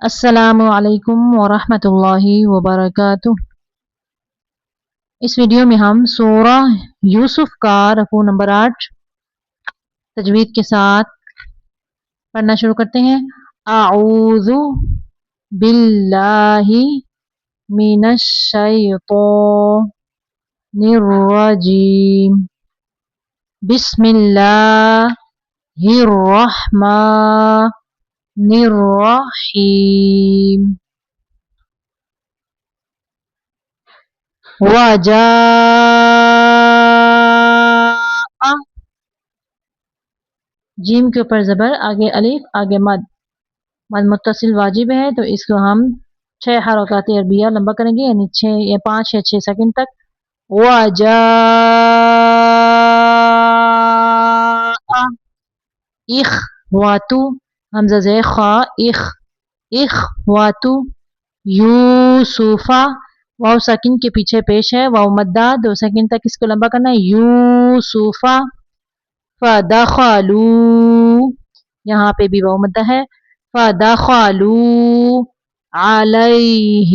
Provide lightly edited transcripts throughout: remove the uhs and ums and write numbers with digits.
السلام علیکم ورحمۃ اللہ وبرکاتہ۔ اس ویڈیو میں ہم سورہ یوسف کا رکوع نمبر 8 تجوید کے ساتھ پڑھنا شروع کرتے ہیں۔ اعوذ باللہ من الشیطان الرجیم، بسم اللہ الرحمن الرحیم۔ وجاء، جیم کے اوپر زبر، آگے الف، آگے مد متصل واجب ہے، تو اس کو ہم 6 حرکات عربیہ لمبا کریں گے، یعنی 5 یا 6 سیکنڈ تک۔ وجاء، اخواتو، حمزہ زیر خا، اخواتو یوسفا، واو ساکن کے پیچھے پیش ہے، واو مدہ 2 سیکنڈ تک اس کو لمبا کرنا ہے۔ یوسفا، فدخلو، یہاں پہ بھی واو مدہ ہے، فدخلو علیہ،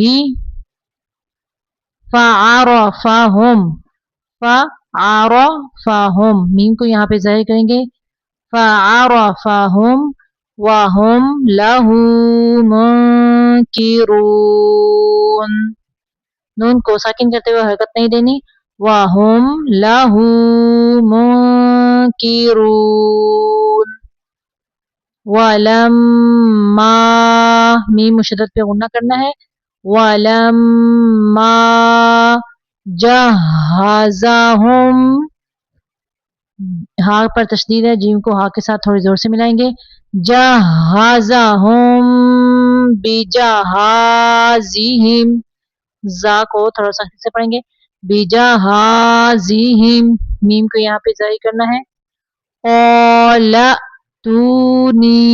فعرفہم، میم کو یہاں پہ ظاہر کریں گے، فعرفہم وہم لہ منکرون، نون کو ساکن کرتے ہوئے حرکت نہیں دینی، وہم لہ منکرون۔ ولما، میم مشدد پہ غنہ کرنا ہے، ولما جہزہم، ہا پر تشدید ہے، جیم کو ہا کے ساتھ تھوڑی زور سے ملائیں گے، جہزہم بجہازہم، زا کو تھوڑا سختی سے پڑھیں گے، بجہازہم، میم کو یہاں پہ ظاہر کرنا ہے۔ قال ائتونی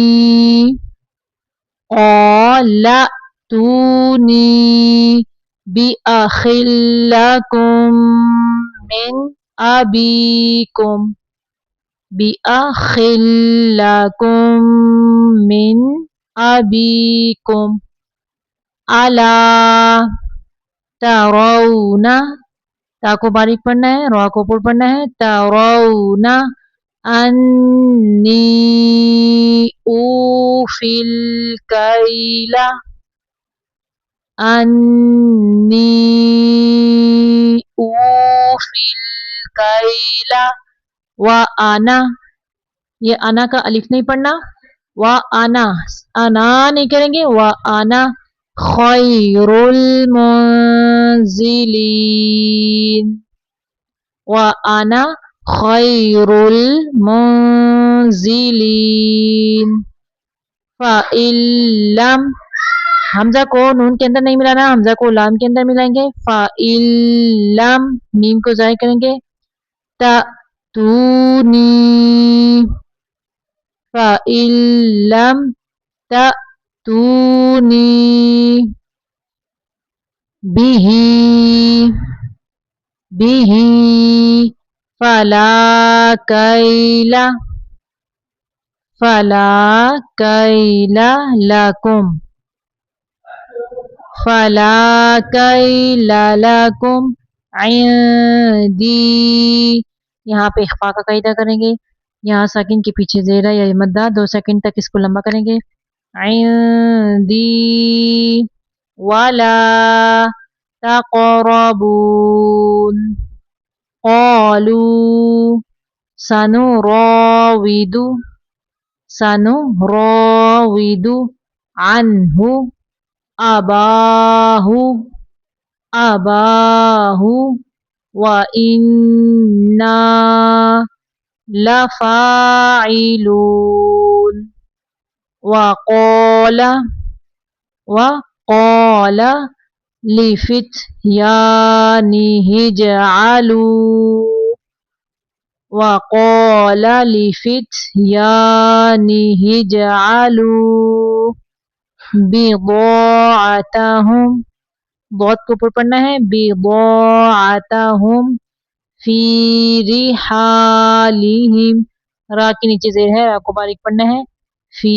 بأخ لکم من ابیکم، بأخ لکم من ابیکم، الا ترون، تا کو باریک پڑھنا ہے، را کو پر پڑھنا ہے، ترون انی اوفی الکیل، انی اوفی الکیل، وانا، یہ انا کا الف نہیں پڑھنا، وانا، انا نہیں کریں گے، وانا خیر المنزلین، وانا خیر المنزلین۔ فَإِن لَّمْ، حمزہ کو نون کے اندر نہیں ملانا، حمزہ کو لام کے اندر ملائیں گے، فَإِن لَّمْ، میم کو ظاہر کریں گے، تَأْتُونِی، فَإِن لَّمْ تَأْتُونِی بِهِ فَلَا كَيْلَ لَكُمْ، فَلَا كَيْلَ لَكُمْ عِندِي، یہاں پہ اخفا کا قاعدہ کریں گے، یہاں ساکن کے پیچھے زیرہ یا مدہ 2 سیکنڈ تک اس کو لمبا کریں گے، عندی ولا تقربون، قالوا سنراود عنہ أباه وإنا لفاعلون، وقال لفتيانه اجعلوا بضاعتهم، ضاد کو پر پڑھنا ہے، بضاعتهم فی رحالہم، را کے نیچے زیر ہے، را کو باریک پڑھنا ہے، فی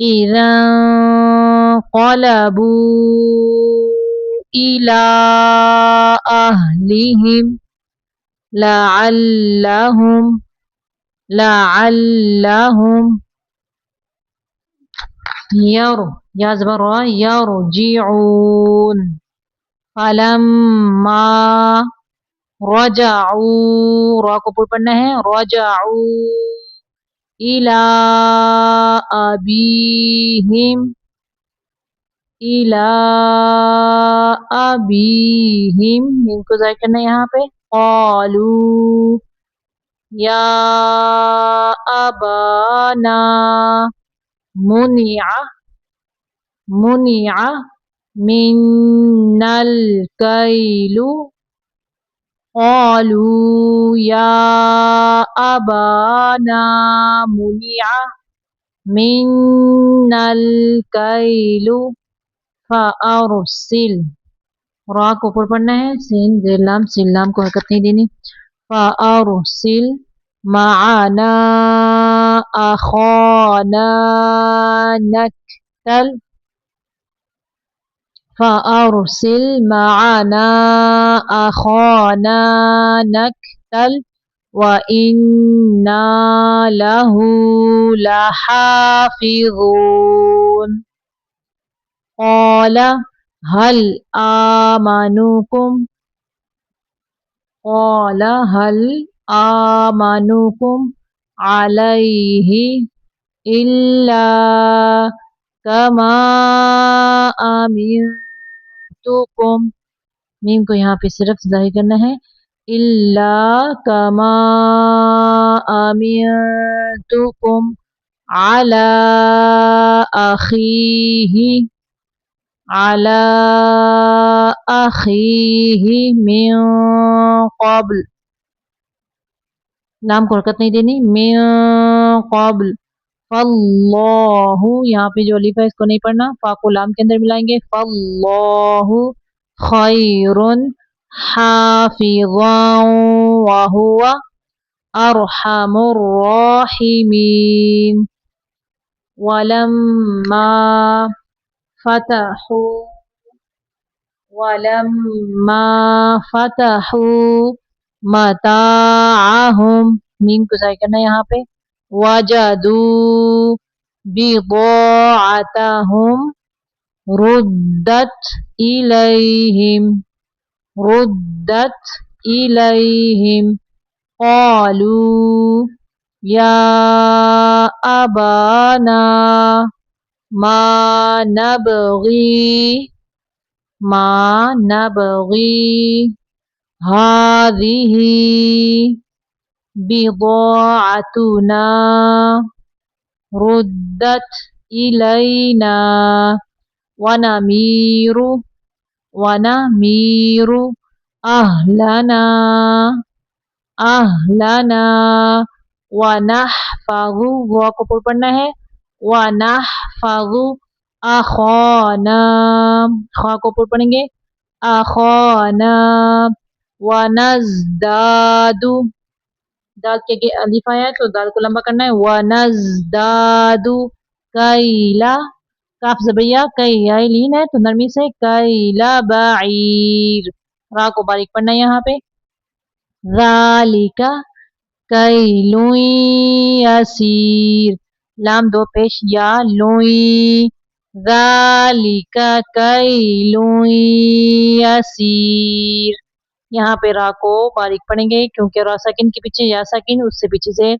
إذا انقلبوا إلى أهلهم لعلهم يرجعون فلما رجعوا را کو پور پڑھنا ہے رجعوا إلى أبيهم إلى أبيهم ان کو ظاہر کرنا ہے یہاں پہ قالوا یا أبانا منع منا الكيل قالوا يا أبانا منع منا الكيل فأرسل را کو اوپر پڑھنا ہے سین زیر لام سین لام کو حرکت نہیں دینی فأرسل معنا أخانا نكتل فأرسل معنا أخانا نكتل وإنا له لحافظون قال هل آمنكم عليه إلا كما أمنتكم میم کو یہاں پہ صرف ظاہر کرنا ہے إلا كما أمنتكم على أخيه من قبل لام کو حرکت نہیں دینی من قبل فاللہ یہاں پہ جو الف ہے اس کو نہیں پڑھنا فا کو لام کے اندر ملائیں گے فاللہ خیر حافظا وهو ارحم الراحمین ولما فتحوا متاعهم میم کو ظاہر کرنا ہے یہاں پہ وجدوا بضاعتهم ردت إليهم قالوا يا أبانا ما نبغي هذه بضاعتنا ردت إلينا ونمير أهلنا ونحفظ وہ کو پور پڑھنا ہے ونحفظ أخانا خا کو پور پڑھیں گے أخانا ونزداد دال کے آگے الف آیا ہے تو دال کو لمبا کرنا ہے ونزداد کیلا کاف زبریہ کئی آئی لین ہے تو نرمی سے کیلا بعیر را کو باریک پڑھنا ہے یہاں پہ ذالک کیل یسیر لام دو پیش یا لوئی ذالک کیل یسیر یہاں پہ را کو باریک پڑھیں گے کیونکہ را ساکن کے پیچھے یا ساکن اس سے پیچھے سے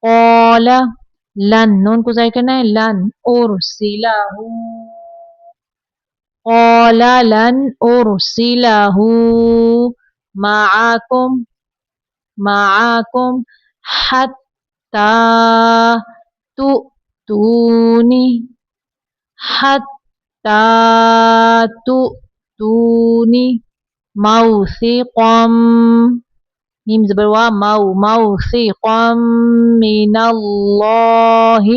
قال لن نون کو ظاہر کرنا ہے لن قال لن أرسله معكم حتى تؤتوني موثقم میم زبر وا موثقم من اللہ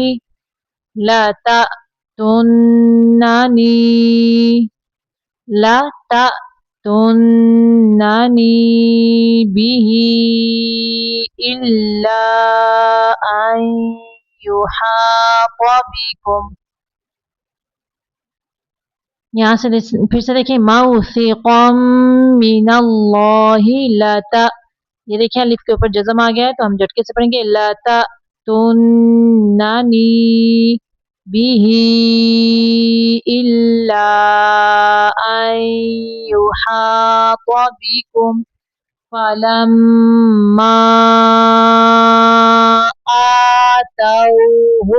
لتأتوننی به إلا أن يحاط بكم. یہاں سے پھر سے دیکھیں موثقم من اللہ یہ دیکھیں الف کے اوپر جزم آ گیا ہے تو ہم جھٹکے سے پڑھیں گے لتأتوننی به إلا أن يحاط بكم فلما آتوه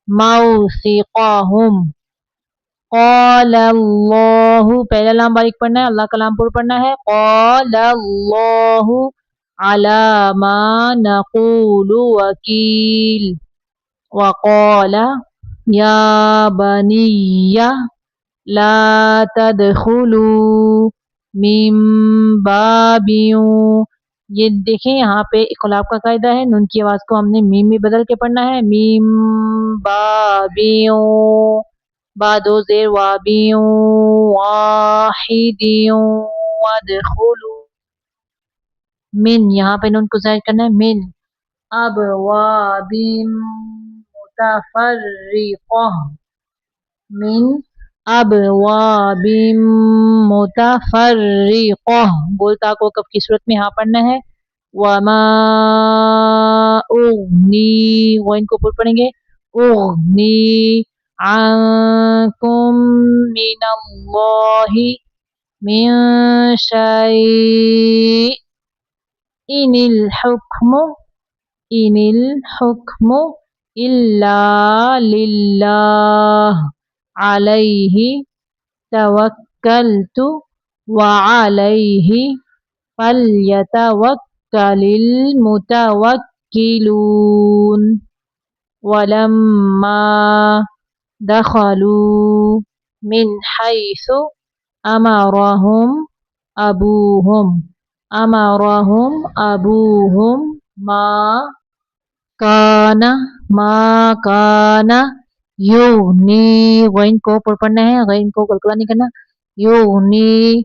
موثقهم قال اللہ پہلا لام باریک پڑھنا ہے اللہ کا لام پر پڑھنا ہے قال اللہ علی ما نقول وکیل وقال یا بنی لا تدخلوا من باب یہ دیکھیں یہاں پہ اقلاب کا قاعدہ ہے نون کی آواز کو ہم نے میم میں بدل کے پڑھنا ہے میم بابیوں بادو زیر وابیوں واحدیوں وادخلوا من یہاں پہ نون کو ظاہر کرنا ہے من ابواب متفرقہ من ابواب متفرقہ بولتا کو کف کی صورت میں ہاں پڑھنا ہے وما اغنی وہ ان کو اوپر پڑھیں گے اغنی عنکم من اللہ من شیء ان الحکم الا للہ علیہ توکلت وعلیہ فلیتوکل المتوکلون ولما دخلوا من حیث امرهم ابوهم ما کان یغنی غین کو پر پڑھنا ہے غین کو قلقلہ نہیں کرنا یغنی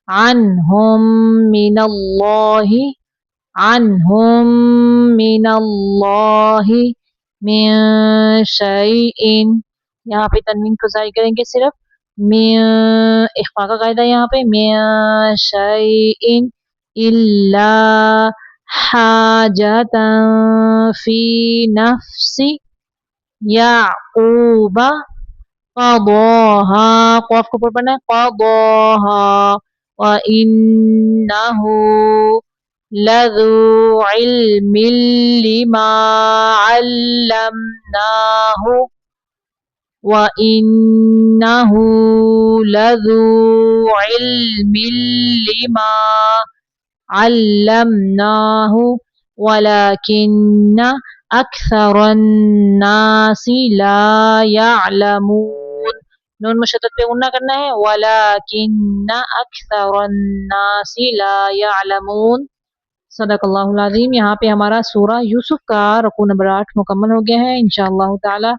عنہم من اللہ من شیء یہاں پہ تنوین کو ظاہر کریں گے صرف من اخفاء کا قاعدہ یہاں پہ من شیء الا حاجتا فی نفس یعقوب قضاها قاف کو پر پڑھنا ہے قضاها وَإِنَّهُ لَذُو عِلْمٍ لِمَا عَلَّمْنَاهُ وَإِنَّهُ لَذُو عِلْمٍ لِمَا عَلَّمْنَاهُ وَلَكِنَّ أَكْثَرَ النَّاسِ لَا يَعْلَمُونَ نون مشدد پہ غنہ کرنا ہے وَلَكِنَّ أَكْثَرَ النَّاسِ لَا يَعْلَمُونَ صدق اللہ العظیم. یہاں پہ ہمارا سورہ یوسف کا رکوع نمبر 8 مکمل ہو گیا ہے. انشاءاللہ تعالی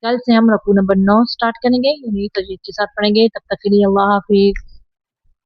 کل سے ہم رکوع نمبر 9 سٹارٹ کریں گے یعنی تجوید کے ساتھ پڑھیں گے. تب تک کے لیے اللہ حافظ.